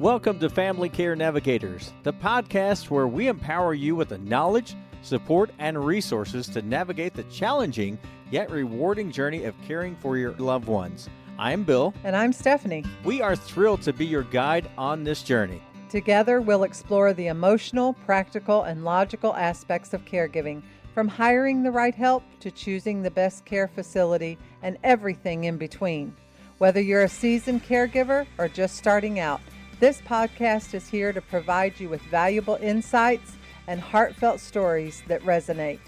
Welcome to Family Care Navigators, the podcast where we empower you with the knowledge, support, and resources to navigate the challenging yet rewarding journey of caring for your loved ones. I'm Bill. And I'm Stephanie. We are thrilled to be your guide on this journey. Together, we'll explore the emotional, practical, and logical aspects of caregiving, from hiring the right help to choosing the best care facility and everything in between. Whether you're a seasoned caregiver or just starting out, this podcast is here to provide you with valuable insights and heartfelt stories that resonate.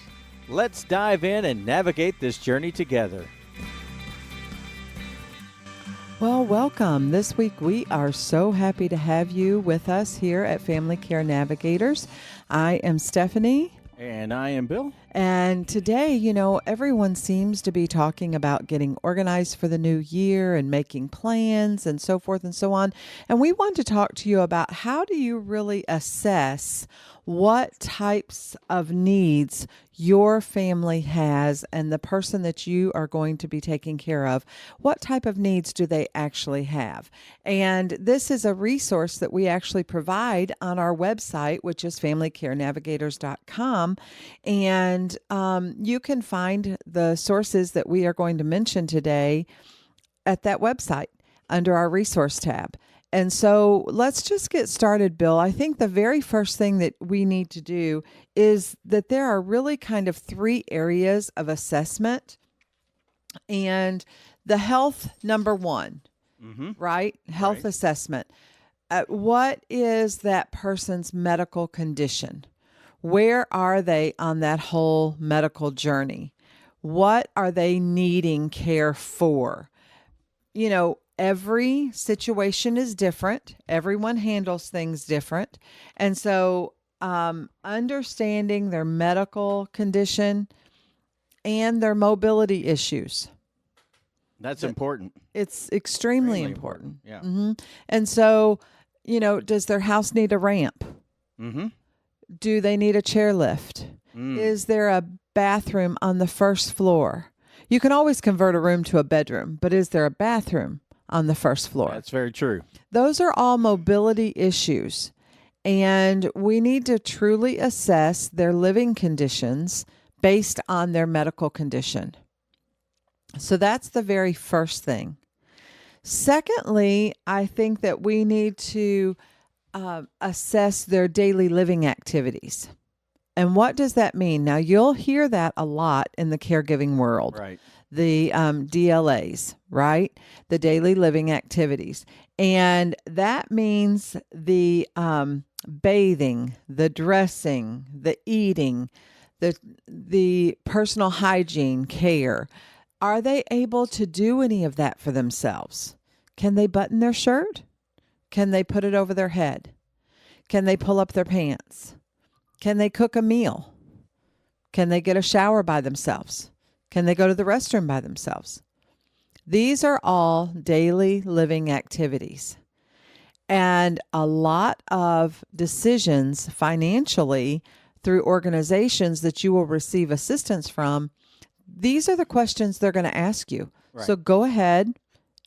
Let's dive in and navigate this journey together. Well, welcome. This week we are so happy to have you with us here at Family Care Navigators. I am Stephanie. And I am Bill. And today, everyone seems to be talking about getting organized for the new year and making plans and so forth and so on. And we want to talk to you about how do you really assess what types of needs your family has and the person that you are going to be taking care of, what type of needs do they actually have? And this is a resource that we actually provide on our website, which is familycarenavigators.com. And you can find the sources that we are going to mention today at that website under our resource tab. And so let's just get started, Bill. I think the very first thing that we need to do is that there are really kind of three areas of assessment. And the health, number one, right? Health assessment. What is that person's medical condition? Where are they on that whole medical journey? What are they needing care for? Every situation is different. Everyone handles things different. And so understanding their medical condition and their mobility issues. That's important. It's extremely important. Yeah. Mm-hmm. And so, does their house need a ramp? Mm-hmm. Do they need a chairlift? Is there a bathroom on the first floor? You can always convert a room to a bedroom, but is there a bathroom on the first floor? That's very true. Those are all mobility issues, and we need to truly assess their living conditions based on their medical condition. So that's the very first thing. Secondly, I think that we need to assess their daily living activities. And what does that mean? Now, you'll hear that a lot in the caregiving world. Right. The DLAs, right? The daily living activities. And that means the bathing, the dressing, the eating, the personal hygiene care. Are they able to do any of that for themselves? Can they button their shirt? Can they put it over their head? Can they pull up their pants? Can they cook a meal? Can they get a shower by themselves? Can they go to the restroom by themselves? These are all daily living activities. And a lot of decisions financially through organizations that you will receive assistance from, these are the questions they're going to ask you. Right. So go ahead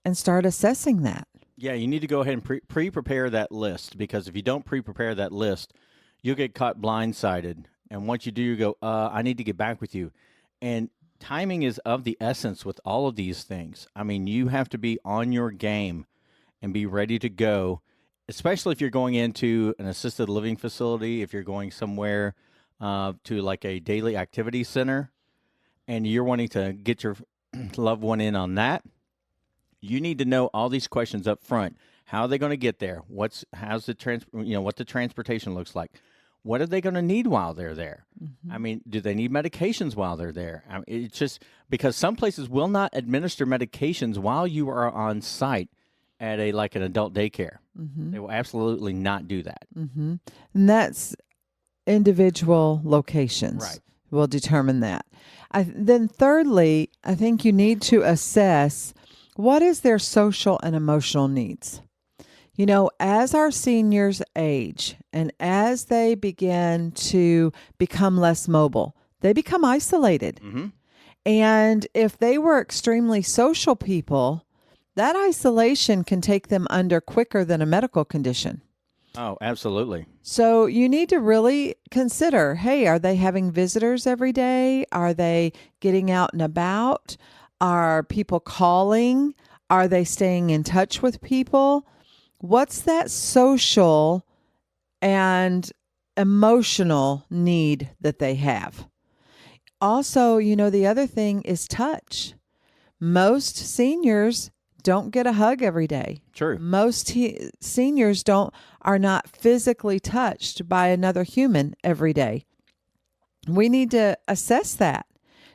and start assessing that. Yeah, you need to go ahead and pre-prepare that list, because if you don't pre-prepare that list, you'll get caught blindsided. And once you do, you go, I need to get back with you. And timing is of the essence with all of these things. I mean, you have to be on your game and be ready to go, especially if you're going into an assisted living facility, if you're going somewhere to like a daily activity center, and you're wanting to get your loved one in on that. You need to know all these questions up front. How are they going to get there? What the transportation looks like? What are they going to need while they're there? Mm-hmm. I mean, do they need medications while they're there? I mean, it's just because some places will not administer medications while you are on site at an adult daycare. Mm-hmm. They will absolutely not do that. Mm-hmm. And that's individual locations. Right. Will determine that. Then thirdly, I think you need to assess what is their social and emotional needs. As our seniors age and as they begin to become less mobile, they become isolated. Mm-hmm. And if they were extremely social people, that isolation can take them under quicker than a medical condition. Oh, absolutely. So you need to really consider, hey, are they having visitors every day? Are they getting out and about? Are people calling? Are they staying in touch with people? What's that social and emotional need that they have? Also, the other thing is touch. Most seniors don't get a hug every day. True. Most seniors are not physically touched by another human every day. We need to assess that.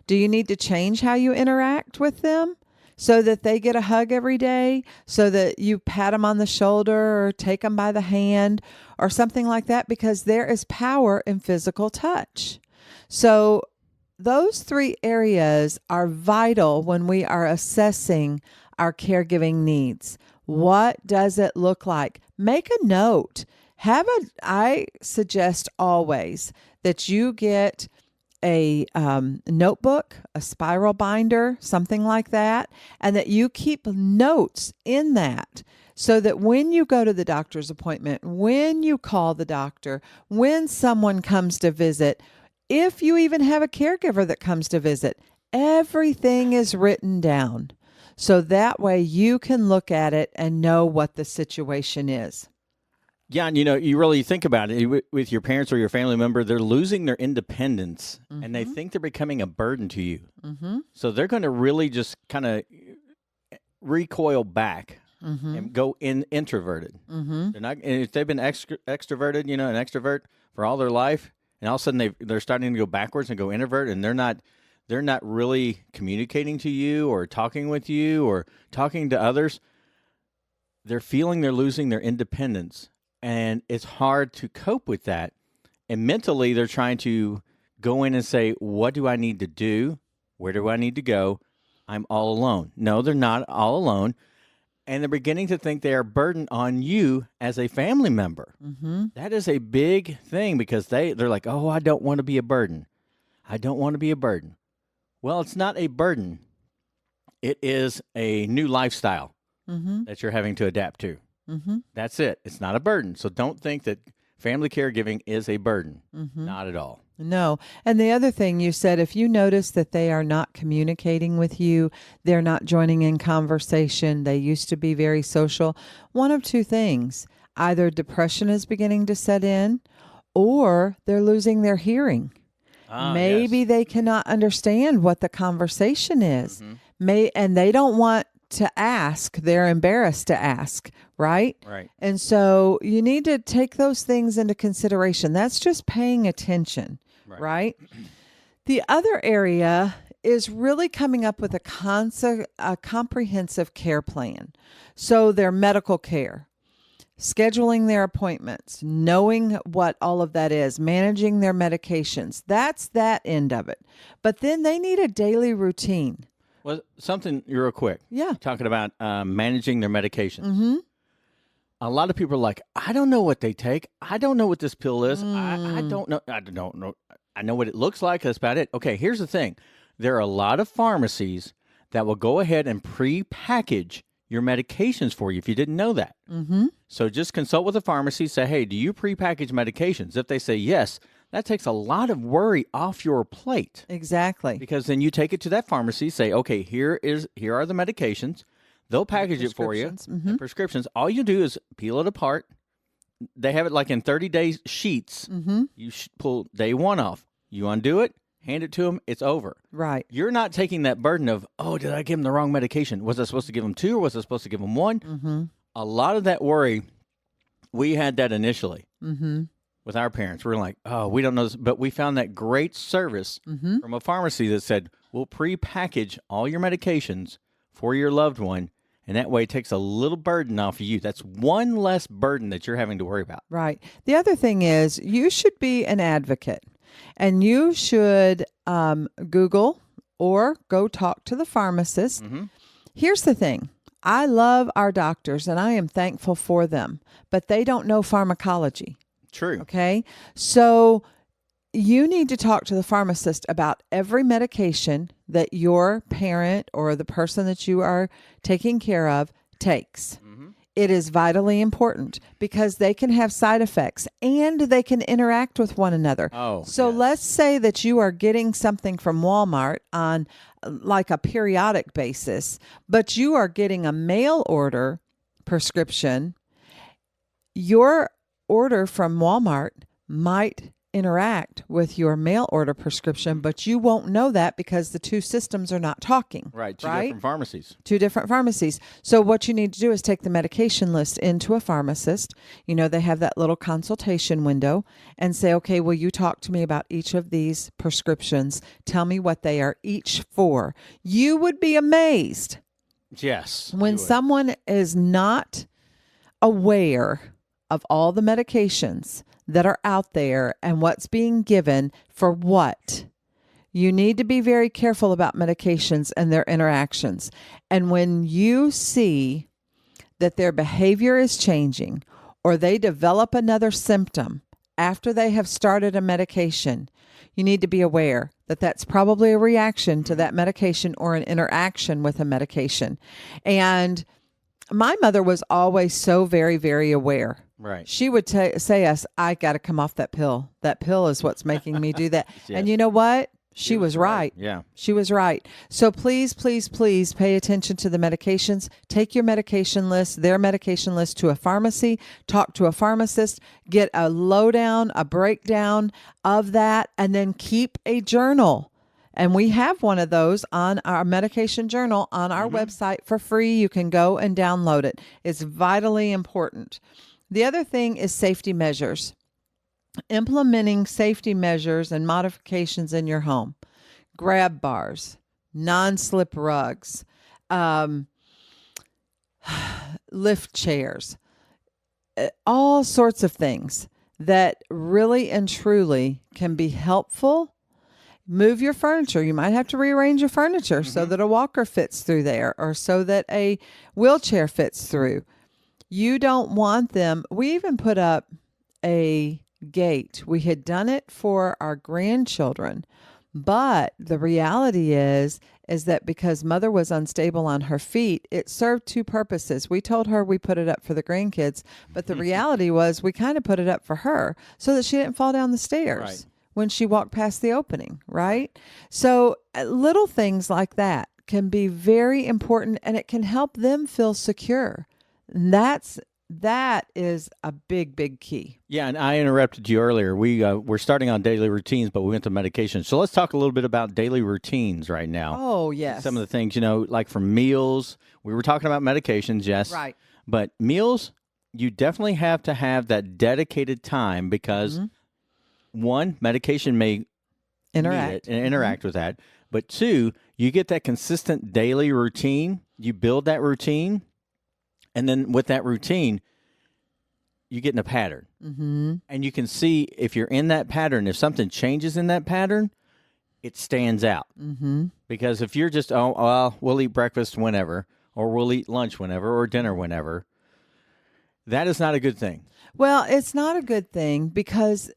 Do you need to change how you interact with them so that they get a hug every day, so that you pat them on the shoulder or take them by the hand or something like that? Because there is power in physical touch. So those three areas are vital when we are assessing our caregiving needs. What does it look like? Make a note. I suggest always that you get a notebook, a spiral binder, something like that, and that you keep notes in that so that when you go to the doctor's appointment, when you call the doctor, when someone comes to visit, if you even have a caregiver that comes to visit, everything is written down. So that way you can look at it and know what the situation is. Yeah, and you really think about it with your parents or your family member, they're losing their independence and they think they're becoming a burden to you. Mm-hmm. So they're going to really just kind of recoil back and go introverted. Mm-hmm. They're not, and if they've been extroverted, an extrovert for all their life, and all of a sudden they're starting to go backwards and go introvert, and they're not really communicating to you or talking with you or talking to others. They're feeling they're losing their independence, and it's hard to cope with that. And mentally, they're trying to go in and say, what do I need to do? Where do I need to go? I'm all alone. No, they're not all alone. And they're beginning to think they are a burden on you as a family member. Mm-hmm. That is a big thing because they're like, oh, I don't want to be a burden. I don't want to be a burden. Well, it's not a burden. It is a new lifestyle that you're having to adapt to. Mm-hmm. That's it. It's not a burden. So don't think that family caregiving is a burden. Not at all. No. And the other thing you said, if you notice that they are not communicating with you, they're not joining in conversation, they used to be very social, one of two things. Either depression is beginning to set in or they're losing their hearing. Maybe Yes. they cannot understand what the conversation is. And they don't want to ask. They're embarrassed to ask, right? Right. And so you need to take those things into consideration. That's just paying attention, right? The other area is really coming up with a comprehensive care plan. So their medical care, scheduling their appointments, knowing what all of that is, managing their medications. That's that end of it. But then they need a daily routine. Well, something real quick. Yeah. Talking about managing their medications. A lot of people are like, I don't know what they take. I don't know what this pill is. I don't know. I don't know. I know what it looks like. That's about it. Okay, here's the thing. There are a lot of pharmacies that will go ahead and pre-package your medications for you if you didn't know that. So just consult with a pharmacy. Say, hey, do you pre-package medications? If they say yes, that takes a lot of worry off your plate. Exactly. Because then you take it to that pharmacy, say, okay, here are the medications. They'll package it for you. And prescriptions. All you do is peel it apart. They have it like in 30-day sheets. You pull day one off. You undo it, hand it to them, it's over. Right. You're not taking that burden of, oh, did I give them the wrong medication? Was I supposed to give them 2 or was I supposed to give them 1? A lot of that worry, we had that initially with our parents. We're like, oh, we don't know this. But we found that great service from a pharmacy that said, we'll pre-package all your medications for your loved one. And that way it takes a little burden off of you. That's one less burden that you're having to worry about. Right. The other thing is you should be an advocate and you should Google or go talk to the pharmacist. Here's the thing. I love our doctors and I am thankful for them, but they don't know pharmacology. True. Okay. So you need to talk to the pharmacist about every medication that your parent or the person that you are taking care of takes. It is vitally important because they can have side effects and they can interact with one another. Oh, so yes. let's say that you are getting something from Walmart on like a periodic basis, but you are getting a mail order prescription. Your order from Walmart might interact with your mail order prescription, but you won't know that because the two systems are not talking. Right. Two different pharmacies. Two different pharmacies. So what you need to do is take the medication list into a pharmacist. You know, they have that little consultation window and say, okay, will you talk to me about each of these prescriptions? Tell me what they are each for. You would be amazed Yes. when someone is not aware of all the medications that are out there and what's being given for what. You need to be very careful about medications and their interactions. And when you see that their behavior is changing or they develop another symptom after they have started a medication, you need to be aware that that's probably a reaction to that medication or an interaction with a medication. And my mother was always so very, very aware. Right. She would say us, I got to come off that pill. That pill is what's making me do that. Yes. And you know what? She was right. Yeah. She was right. So please, please, please pay attention to the medications. Take your medication list, their medication list to a pharmacy, talk to a pharmacist, get a lowdown, a breakdown of that, and then keep a journal. And we have one of those on our medication journal on our website for free. You can go and download it. It's vitally important. The other thing is safety measures. Implementing safety measures and modifications in your home. Grab bars, non-slip rugs, lift chairs, all sorts of things that really and truly can be helpful. Move your furniture. You might have to rearrange your furniture so that a walker fits through there or so that a wheelchair fits through. You don't want them. We even put up a gate. We had done it for our grandchildren, but the reality is that because mother was unstable on her feet, it served two purposes. We told her we put it up for the grandkids, but the reality was we kind of put it up for her so that she didn't fall down the stairs. Right. When she walked past the opening, right? So little things like that can be very important and it can help them feel secure. And that is a big, big key. Yeah, and I interrupted you earlier. We're starting on daily routines, but we went to medication. So let's talk a little bit about daily routines right now. Oh, yes. Some of the things, like for meals, we were talking about medications, yes. Right. But meals, you definitely have to have that dedicated time because one, medication may Interact. need it and interact with that. But two, you get that consistent daily routine. You build that routine. And then with that routine, you get in a pattern. Mm-hmm. And you can see if you're in that pattern, if something changes in that pattern, it stands out. Mm-hmm. Because if you're just, oh, well, we'll eat breakfast whenever, or we'll eat lunch whenever, or dinner whenever, that is not a good thing. Well, it's not a good thing because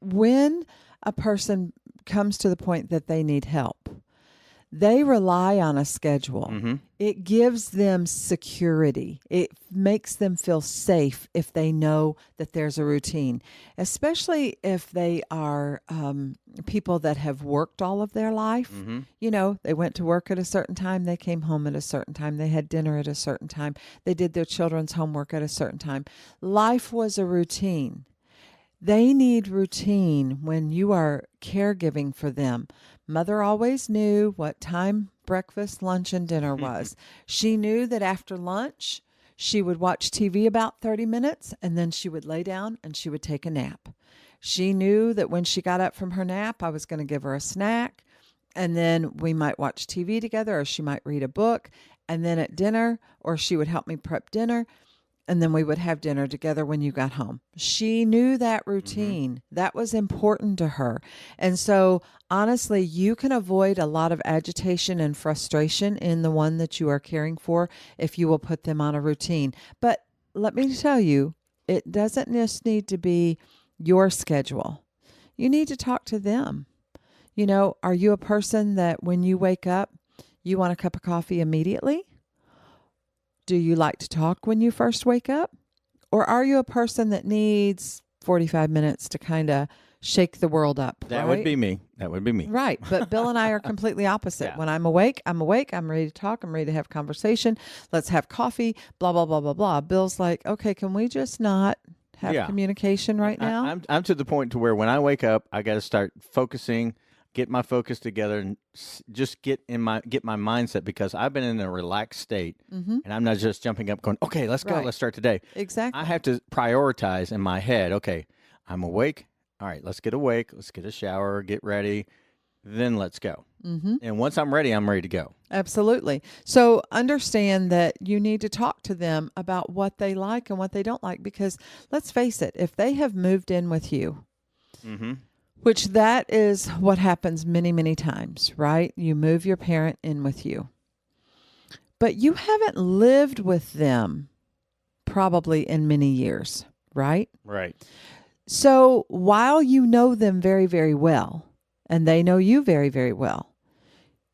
when a person comes to the point that they need help, they rely on a schedule. Mm-hmm. It gives them security. It makes them feel safe if they know that there's a routine, especially if they are people that have worked all of their life. Mm-hmm. They went to work at a certain time. They came home at a certain time. They had dinner at a certain time. They did their children's homework at a certain time. Life was a routine. They need routine when you are caregiving for them. Mother always knew what time breakfast, lunch, and dinner was. She knew that after lunch, she would watch TV about 30 minutes, and then she would lay down and she would take a nap. She knew that when she got up from her nap, I was going to give her a snack, and then we might watch TV together, or she might read a book, and then at dinner, or she would help me prep dinner, and then we would have dinner together when you got home. She knew that routine. That was important to her. And so, honestly, you can avoid a lot of agitation and frustration in the one that you are caring for if you will put them on a routine. But let me tell you, it doesn't just need to be your schedule. You need to talk to them. Are you a person that when you wake up, you want a cup of coffee immediately? Do you like to talk when you first wake up? Or are you a person that needs 45 minutes to kind of shake the world up? That right? would be me. That would be me. Right. But Bill and I are completely opposite. Yeah. When I'm awake, I'm awake. I'm ready to talk. I'm ready to have conversation. Let's have coffee, blah, blah, blah, blah, blah. Bill's like, okay, can we just not have Yeah. communication right now? I'm to the point to where when I wake up, I got to start focusing, get my focus together, and just get my mindset, because I've been in a relaxed state, and I'm not just jumping up going, okay, let's go, Right. let's start today. Exactly. I have to prioritize in my head. Okay, I'm awake. All right, let's get awake. Let's get a shower, get ready, then let's go. And once I'm ready to go. Absolutely. So understand that you need to talk to them about what they like and what they don't like, because let's face it, if they have moved in with you, which that is what happens many, many times, right? You move your parent in with you, but you haven't lived with them probably in many years, right? Right. So while you know them very, very well, and they know you very, very well,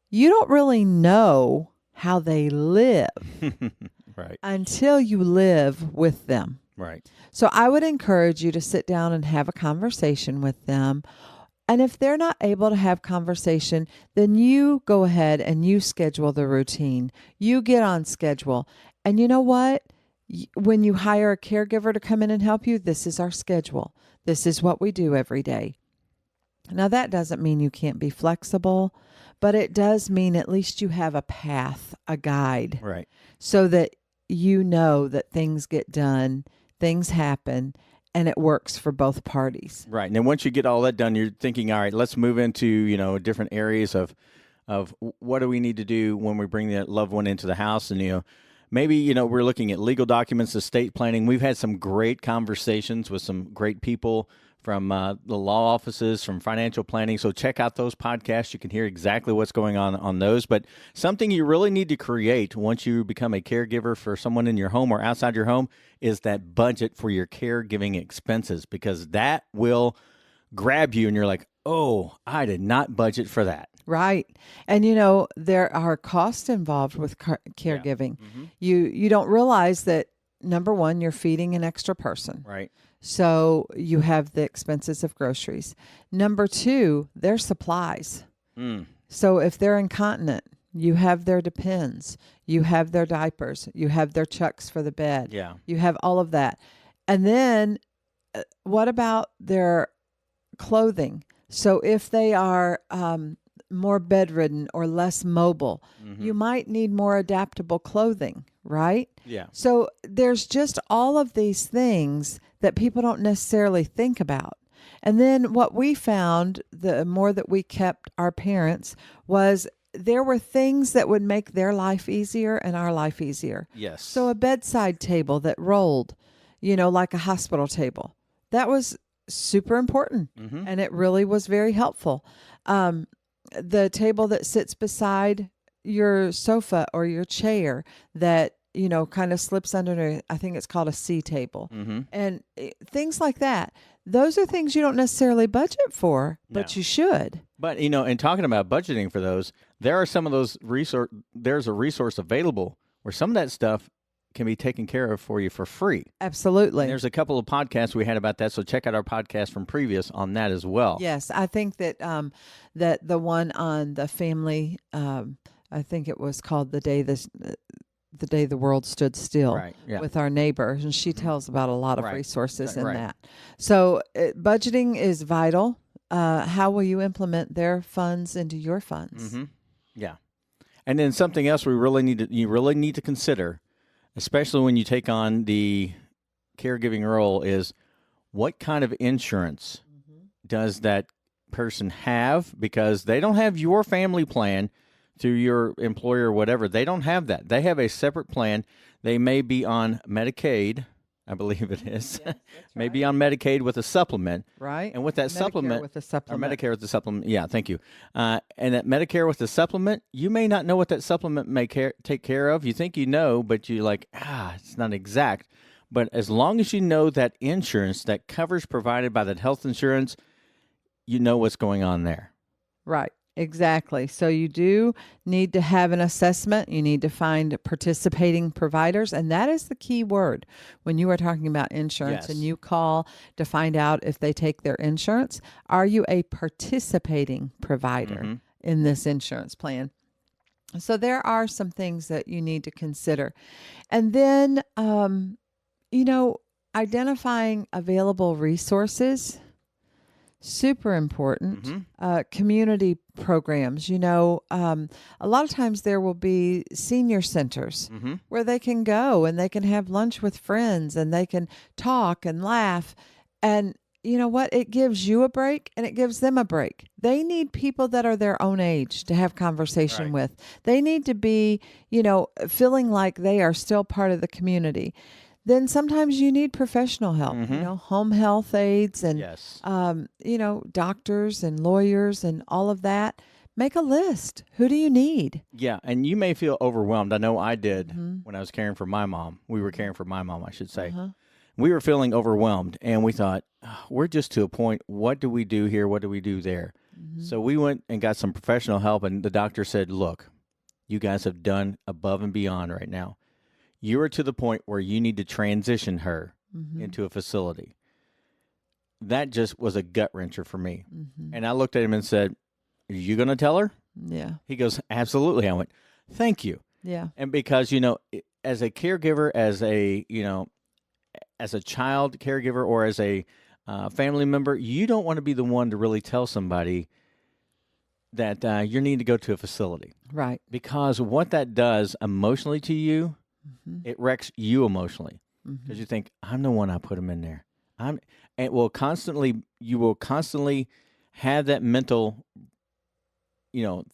you don't really know how they live Right. until you live with them. Right. So I would encourage you to sit down and have a conversation with them. And if they're not able to have conversation, then you go ahead and you schedule the routine. You get on schedule. And you know what? When you hire a caregiver to come in and help you, this is our schedule. This is what we do every day. Now, that doesn't mean you can't be flexible, but it does mean at least you have a path, a guide, Right. so that you know that things get done, things happen, and it works for both parties. Right. And then once you get all that done, you're thinking, all right, let's move into, different areas of what do we need to do when we bring that loved one into the house. And, maybe, we're looking at legal documents, estate planning. We've had some great conversations with some great people from the law offices, from financial planning. So check out those podcasts. You can hear exactly what's going on those. But something you really need to create once you become a caregiver for someone in your home or outside your home is that budget for your caregiving expenses, because that will grab you and you're like, oh, I did not budget for that. Right. And there are costs involved with caregiving. You don't realize that, number one, you're feeding an extra person. Right. So you have the expenses of groceries. Number two, their supplies. So if they're incontinent, you have their Depends, you have their diapers, you have their chucks for the bed. Yeah. You have all of that. And then what about their clothing? So if they are more bedridden or less mobile, you might need more adaptable clothing, right? Yeah. So there's just all of these things that people don't necessarily think about. And then what we found, the more that we kept our parents, was there were things that would make their life easier and our life easier. Yes. So a bedside table that rolled, like a hospital table, that was super important. And it really was very helpful. The table that sits beside your sofa or your chair that, kind of slips under, I think it's called a C table. And things like that. Those are things you don't necessarily budget for, but you should. But, and talking about budgeting for those, there are some of those there's a resource available where some of that stuff can be taken care of for you for free. Absolutely. And there's a couple of podcasts we had about that, so check out our podcast from previous on that as well. Yes, I think that that the one on the family, I think it was called the day the world stood still, Right, yeah. with our neighbor, and she tells about a lot of Right. resources in Right. that. So budgeting is vital. How will you implement their funds into your funds? Yeah. And then something else you really need to consider, especially when you take on the caregiving role, is what kind of insurance does that person have? Because they don't have your family plan through your employer or whatever. They don't have that. They have a separate plan. They may be on Medicaid, I believe it is. Maybe on Medicaid with a supplement. Right. And with that Medicare supplement, with a supplement. or Medicare with the supplement. Yeah, thank you. And that Medicare with the supplement, you may not know what that supplement may take care of. You think you know, but you're like, it's not exact. But as long as you know that insurance, that coverage provided by that health insurance, you know what's going on there. Right. Exactly. So you do need to have an assessment. You need to find participating providers. And that is the key word when you are talking about insurance and Yes. you call to find out if they take their insurance. Are you a participating provider Mm-hmm. in this insurance plan? So there are some things that you need to consider. And then, you know, identifying available resources, super important. Mm-hmm. Community programs, a lot of times there will be senior centers Mm-hmm. where they can go and they can have lunch with friends and they can talk and laugh. And you know what? It gives you a break and it gives them a break. They need people that are their own age to have conversation Right. with. They need to be, feeling like they are still part of the community. Then sometimes you need professional help, Mm-hmm. home health aides and, Yes. doctors and lawyers and all of that. Make a list. Who do you need? Yeah, and you may feel overwhelmed. I know I did Mm-hmm. when I was caring for my mom. We were caring for my mom, I should say. Uh-huh. We were feeling overwhelmed, and we thought, "Oh, we're just to a point. What do we do here? What do we do there?" Mm-hmm. So we went and got some professional help, and the doctor said, "Look, you guys have done above and beyond right now. You are to the point where you need to transition her Mm-hmm. into a facility." That just was a gut wrencher for me. Mm-hmm. And I looked at him and said, "Are you going to tell her?" Yeah. He goes, "Absolutely." I went, "Thank you." Yeah. And because, as a caregiver, as a child caregiver or as a family member, you don't want to be the one to really tell somebody that you need to go to a facility, Right. because what that does emotionally to you, Mm-hmm. it wrecks you emotionally, Mm-hmm. because you think, I'm the one I put them in there. And you will constantly have that mental,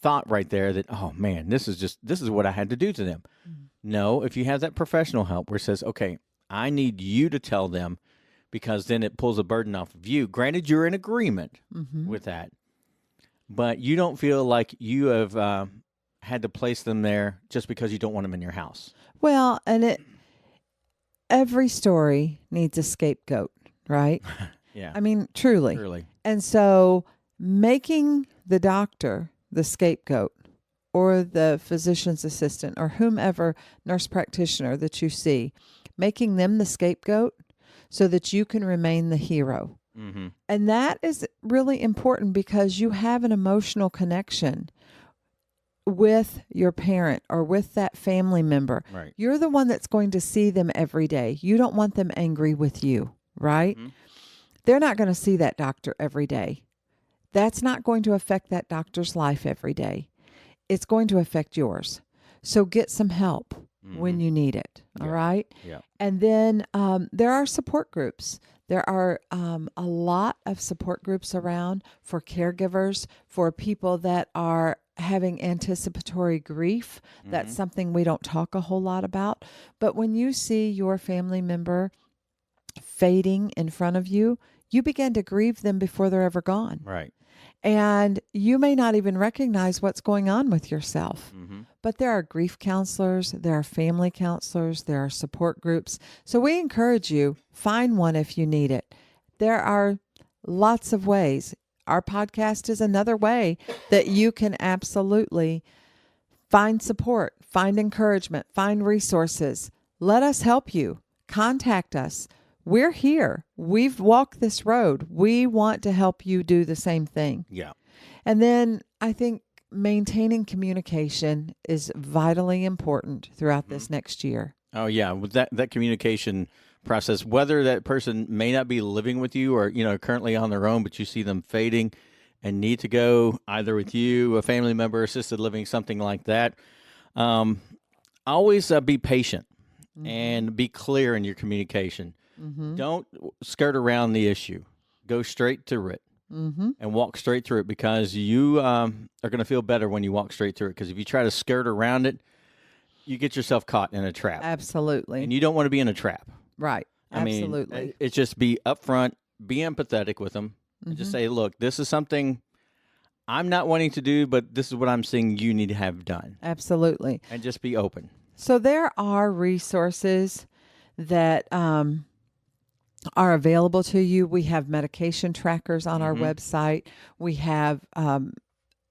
thought right there that, oh man, this is what I had to do to them. Mhm. No, if you have that professional help where it says, okay, I need you to tell them, because then it pulls a burden off of you. Granted, you're in agreement Mm-hmm. with that, but you don't feel like you have had to place them there just because you don't want them in your house. Well, and every story needs a scapegoat, right? Yeah, I mean, truly. really. And so making the doctor the scapegoat or the physician's assistant or whomever nurse practitioner that you see, making them the scapegoat so that you can remain the hero. Mm-hmm. And that is really important because you have an emotional connection with your parent or with that family member. Right. You're the one that's going to see them every day. You don't want them angry with you, right? Mhm. They're not going to see that doctor every day. That's not going to affect that doctor's life every day. It's going to affect yours. So get some help when you need it. All Yeah. right. Yeah. And then there are support groups. There are a lot of support groups around for caregivers, for people that are having anticipatory grief. That's Mhm. something we don't talk a whole lot about. But when you see your family member fading in front of you, you begin to grieve them before they're ever gone. Right. And you may not even recognize what's going on with yourself. Mm-hmm. But there are grief counselors, there are family counselors, there are support groups. So we encourage you, find one if you need it. There are lots of ways. Our podcast is another way that you can absolutely find support, find encouragement, find resources. Let us help you. Contact us. We're here. We've walked this road. We want to help you do the same thing. Yeah. And then I think maintaining communication is vitally important throughout this next year. Oh yeah, with that communication process, whether that person may not be living with you or currently on their own, but you see them fading and need to go either with you, a family member, assisted living, something like that. Always be patient and be clear in your communication. Mm-hmm. Don't skirt around the issue. Go straight to it. Mm-hmm. And walk straight through it, because you are going to feel better when you walk straight through it. Because if you try to skirt around it, you get yourself caught in a trap. Absolutely. And you don't want to be in a trap. Right. Absolutely. I mean, it's just be upfront, be empathetic with them, and just say, look, this is something I'm not wanting to do, but this is what I'm seeing you need to have done. Absolutely. And just be open. So there are resources that are available to you. We have medication trackers on our website. We have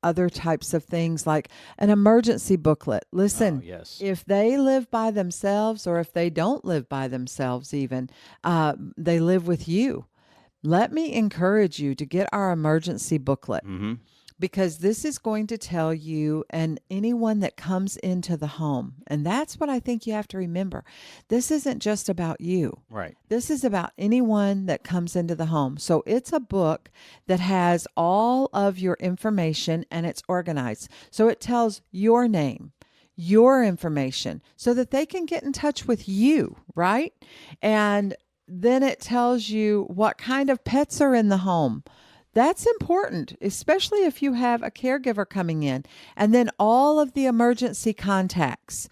other types of things like an emergency booklet. Listen, Oh, yes. if they live by themselves or if they don't live by themselves even, they live with you. Let me encourage you to get our emergency booklet Mm-hmm. because this is going to tell you and anyone that comes into the home. And that's what I think you have to remember. This isn't just about you. Right. This is about anyone that comes into the home. So it's a book that has all of your information and it's organized. So it tells your name, your information, so that they can get in touch with you, right? And then it tells you what kind of pets are in the home. That's important, especially if you have a caregiver coming in. And then all of the emergency contacts.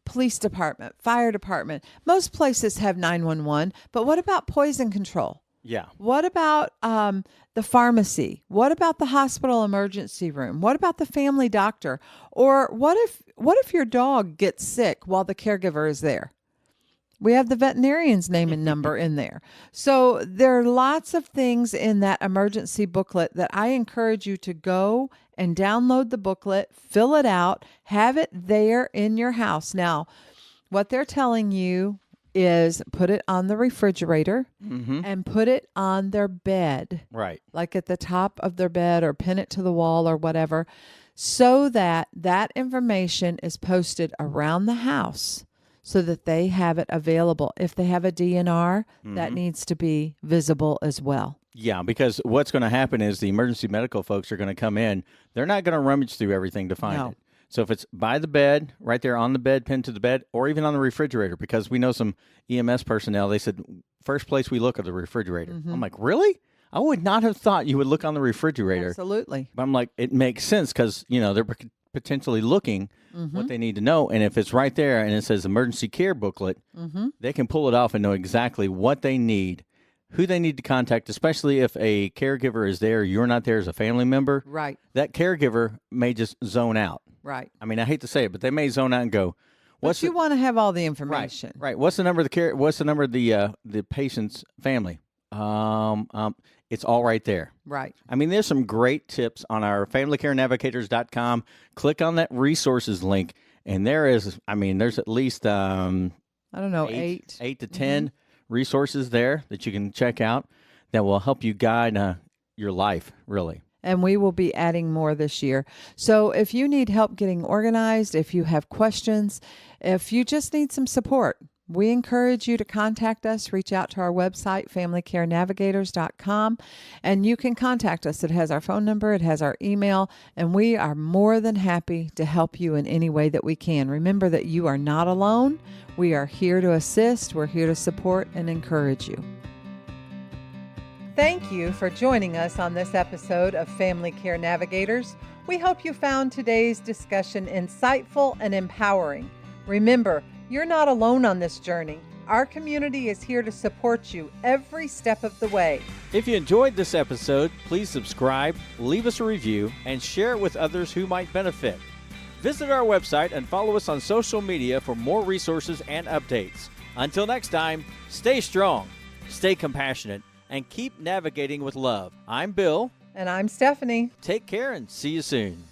Police department, fire department. Most places have 911, but what about poison control? Yeah. What about the pharmacy? What about the hospital emergency room? What about the family doctor? Or what if your dog gets sick while the caregiver is there? We have the veterinarian's name and number in there. So there are lots of things in that emergency booklet that I encourage you to go and download the booklet, fill it out, have it there in your house. Now, what they're telling you is put it on the refrigerator Mm-hmm. and put it on their bed, Right. like at the top of their bed or pin it to the wall or whatever, so that that information is posted around the house so that they have it available. If they have a DNR, that needs to be visible as well. Yeah, because what's going to happen is the emergency medical folks are going to come in. They're not going to rummage through everything to find No. it. So if it's by the bed, right there on the bed, pinned to the bed, or even on the refrigerator, because we know some EMS personnel, they said, first place we look at the refrigerator. I'm like, really? I would not have thought you would look on the refrigerator. Absolutely. But I'm like, it makes sense because, they're potentially looking what they need to know. And if it's right there and it says emergency care booklet, they can pull it off and know exactly what they need, who they need to contact, especially if a caregiver is there, you're not there as a family member. Right, That caregiver may just zone out. right. I mean, I hate to say it, but they may zone out and go, But you want to have all the right, information. right. What's the number of the patient's family? It's all right there. Right. I mean, there's some great tips on our familycarenavigators.com. Click on that resources link, and there's at least I don't know, eight. 8 to 10 resources there that you can check out that will help you guide your life, really. And we will be adding more this year. So if you need help getting organized, if you have questions, if you just need some support, we encourage you to contact us. Reach out to our website, familycarenavigators.com, and you can contact us. It has our phone number, it has our email, and we are more than happy to help you in any way that we can. Remember that you are not alone. We are here to assist, we're here to support and encourage you. Thank you for joining us on this episode of Family Care Navigators. We hope you found today's discussion insightful and empowering. Remember, you're not alone on this journey. Our community is here to support you every step of the way. If you enjoyed this episode, please subscribe, leave us a review, and share it with others who might benefit. Visit our website and follow us on social media for more resources and updates. Until next time, stay strong, stay compassionate, and keep navigating with love. I'm Bill. And I'm Stephanie. Take care and see you soon.